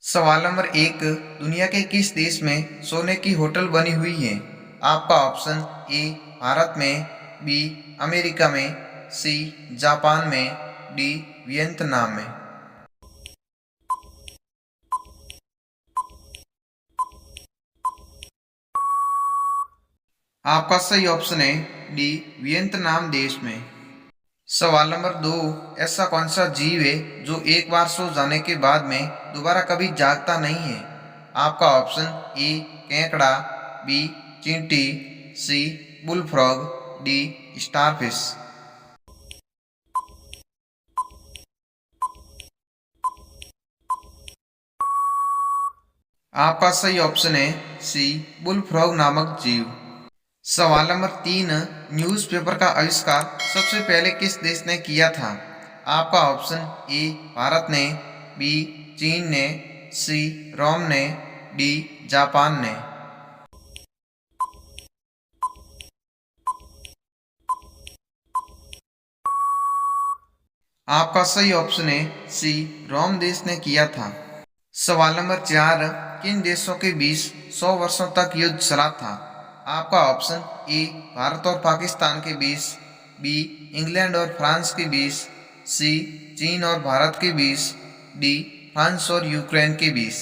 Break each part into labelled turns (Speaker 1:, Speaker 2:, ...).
Speaker 1: सवाल नंबर एक, दुनिया के किस देश में सोने की होटल बनी हुई है? आपका ऑप्शन ए भारत में, बी अमेरिका में, सी जापान में, डी वियतनाम में। आपका सही ऑप्शन है डी वियतनाम देश में। सवाल नंबर दो, ऐसा कौन सा जीव है जो एक बार सो जाने के बाद में दोबारा कभी जागता नहीं है? आपका ऑप्शन ए केकड़ा, बी चींटी, सी बुलफ्रॉग, डी स्टारफिश। आपका सही ऑप्शन है सी बुलफ्रॉग नामक जीव। सवाल नंबर तीन, न्यूज़पेपर का आविष्कार सबसे पहले किस देश ने किया था? आपका ऑप्शन ए भारत ने, बी चीन ने, सी रोम ने, डी जापान ने। आपका सही ऑप्शन है सी रोम देश ने किया था। सवाल नंबर चार, किन देशों के बीच 100 वर्षों तक युद्ध चला था? आपका ऑप्शन ए भारत और पाकिस्तान के बीच, बी इंग्लैंड और फ्रांस के बीच, सी चीन और भारत के बीच, डी फ्रांस और यूक्रेन के बीच।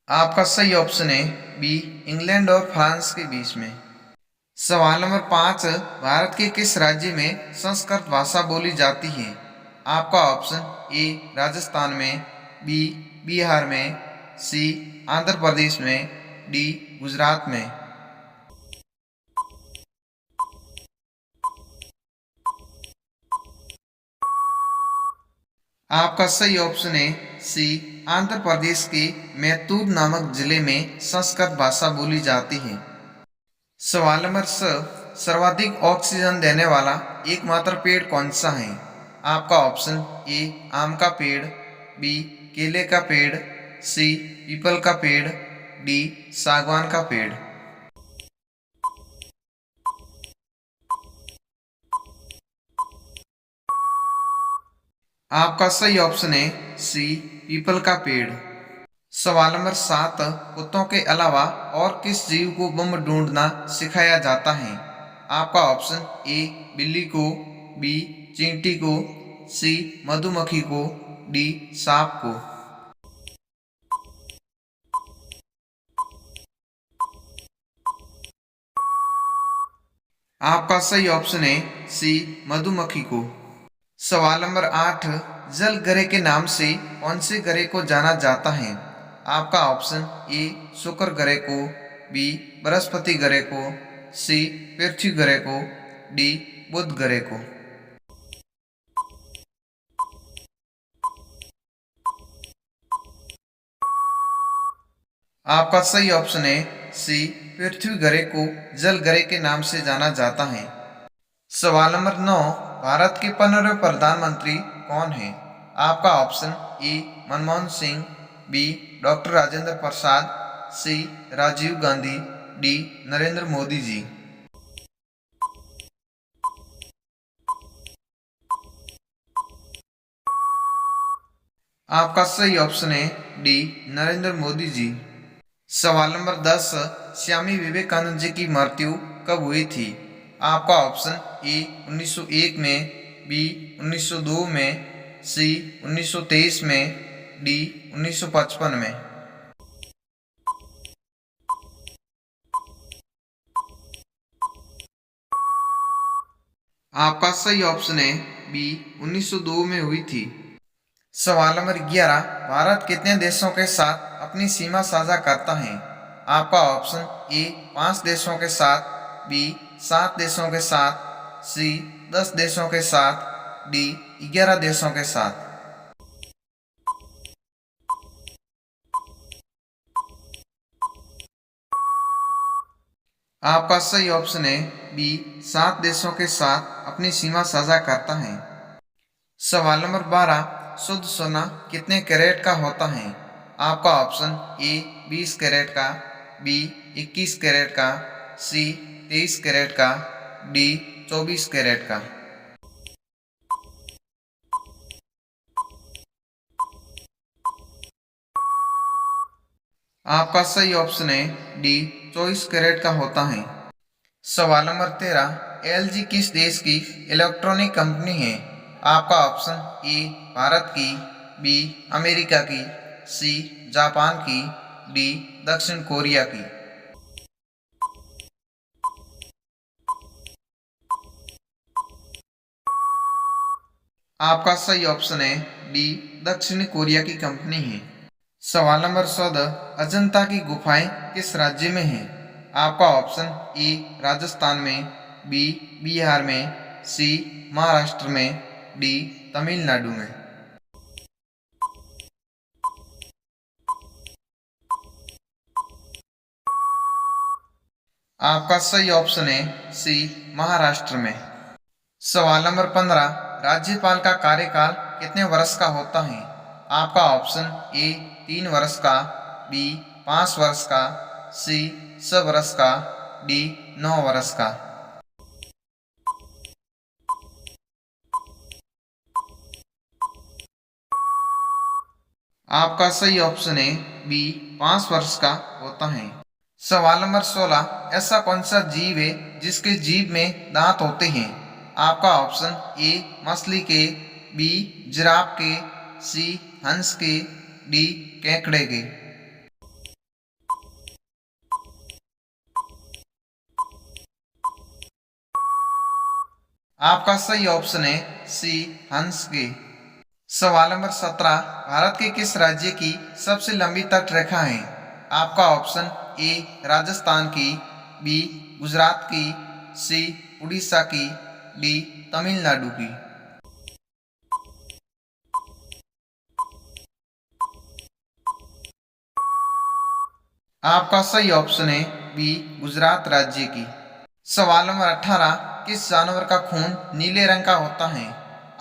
Speaker 1: आपका सही ऑप्शन है बी इंग्लैंड और फ्रांस के बीच में। सवाल नंबर पाँच, भारत के किस राज्य में संस्कृत भाषा बोली जाती है? आपका ऑप्शन ए राजस्थान में, बी बिहार में, सी आंध्र प्रदेश में, डी गुजरात में। आपका सही ऑप्शन है सी आंध्र प्रदेश के मैसूर नामक जिले में संस्कृत भाषा बोली जाती है। सवाल नंबर सर्वाधिक ऑक्सीजन देने वाला एकमात्र पेड़ कौन सा है? आपका ऑप्शन ए आम का पेड़, बी केले का पेड़, सी पीपल का पेड़, डी सागवान का पेड़। आपका सही ऑप्शन है सी पीपल का पेड़। सवाल नंबर सात, कुत्तों के अलावा और किस जीव को बम ढूंढना सिखाया जाता है? आपका ऑप्शन ए बिल्ली को, बी चींटी को, सी मधुमक्खी को, डी सांप को। आपका सही ऑप्शन है सी मधुमक्खी को। सवाल नंबर आठ, जल ग्रह के नाम से कौन से ग्रह को जाना जाता है? आपका ऑप्शन ए शुक्र ग्रह को, बी बृहस्पति ग्रह को, सी पृथ्वी ग्रह को, डी बुध ग्रह को। आपका सही ऑप्शन है सी पृथ्वी ग्रह को जल ग्रह के नाम से जाना जाता है। सवाल नंबर नौ, भारत के 15वें प्रधानमंत्री कौन है? आपका option A Manmohan Singh, B doctor Rajendra Prasad, C Rajiv Gandhi, D Narendra Modi ji. आपका सही ऑप्शन है डी नरेंद्र मोदी जी। सवाल नंबर 10, स्वामी विवेकानंद जी की मृत्यु कब हुई थी? आपका ऑप्शन ए 1901 में, बी 1902 में, सी 1923 में, डी 1955 में। आपका सही ऑप्शन है बी 1902 में हुई थी। सवाल नंबर 11, भारत कितने देशों के साथ अपनी सीमा साझा करता है? आपका ऑप्शन ए 5 देशों के साथ, बी 7 देशों के साथ, सी 10 देशों के साथ, डी 11 देशों के साथ। आपका सही ऑप्शन है बी 7 देशों के साथ अपनी सीमा साझा करता है। सवाल नंबर 12, शुद्ध सोना कितने कैरेट का होता है? आपका ऑप्शन ए 20 कैरेट का, बी 21 कैरेट का, सी 23 कैरेट का, डी 24 कैरेट का। आपका सही ऑप्शन है डी, 24 कैरेट का होता है। सवाल नंबर 13, एलजी किस देश की इलेक्ट्रॉनिक कंपनी है? आपका ऑप्शन ए भारत की, बी अमेरिका की, सी जापान की, डी दक्षिण कोरिया की। आपका सही ऑप्शन है डी, दक्षिण कोरिया की कंपनी है। सवाल नंबर 14, अजंता की गुफाएं किस राज्य में हैं? आपका ऑप्शन ए राजस्थान में, बी बिहार में, सी महाराष्ट्र में, डी तमिलनाडु में। आपका सही ऑप्शन है सी महाराष्ट्र में। सवाल नंबर 15, राज्यपाल का कार्यकाल कितने वर्ष का होता है? आपका ऑप्शन ए 3 वर्ष का, बी 5 वर्ष का, सी 6 वर्ष का, डी 9 वर्ष का। आपका सही ऑप्शन है बी 5 वर्ष का होता है। सवाल नंबर 16, ऐसा कौन सा जीव है जिसके जीभ में दांत होते हैं? आपका ऑप्शन ए मछली के, बी जिराफ के, सी हंस के, डी केकड़े के। आपका सही ऑप्शन है सी हंस के। सवाल नंबर 17, भारत के किस राज्य की सबसे लंबी तट रेखा है? आपका ऑप्शन ए राजस्थान की, बी गुजरात की, सी उड़ीसा की, डी तमिलनाडु की। आपका सही ऑप्शन है बी गुजरात राज्य की। सवाल नंबर 18, किस जानवर का खून नीले रंग का होता है?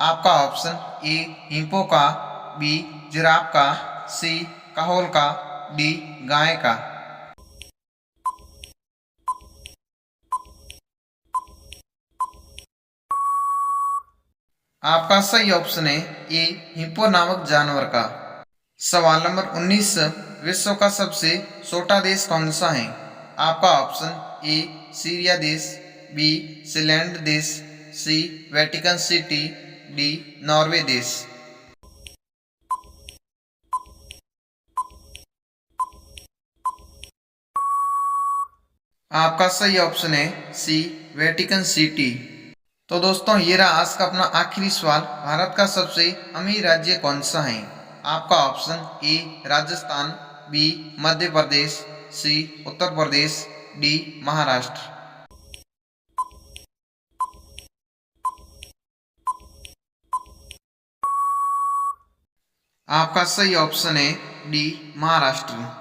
Speaker 1: आपका ऑप्शन ए हिप्पो का, बी जिराफ का, सी काहोल का, डी गाय का। आपका सही ऑप्शन है ए हिप्पो नामक जानवर का। सवाल नंबर 19, विश्व का सबसे छोटा देश कौन सा है? आपका ऑप्शन ए सीरिया देश, बी फिनलैंड देश, सी वेटिकन सिटी, डी नॉर्वे देश। आपका सही ऑप्शन है सी वेटिकन सिटी। तो दोस्तों ये रहा आज का अपना आखिरी सवाल, भारत का सबसे अमीर राज्य कौन सा है? आपका option A Rajasthan, B Madhya Pradesh, C Uttar Pradesh, D Maharashtra. आपका सही ऑप्शन है डी महाराष्ट्र।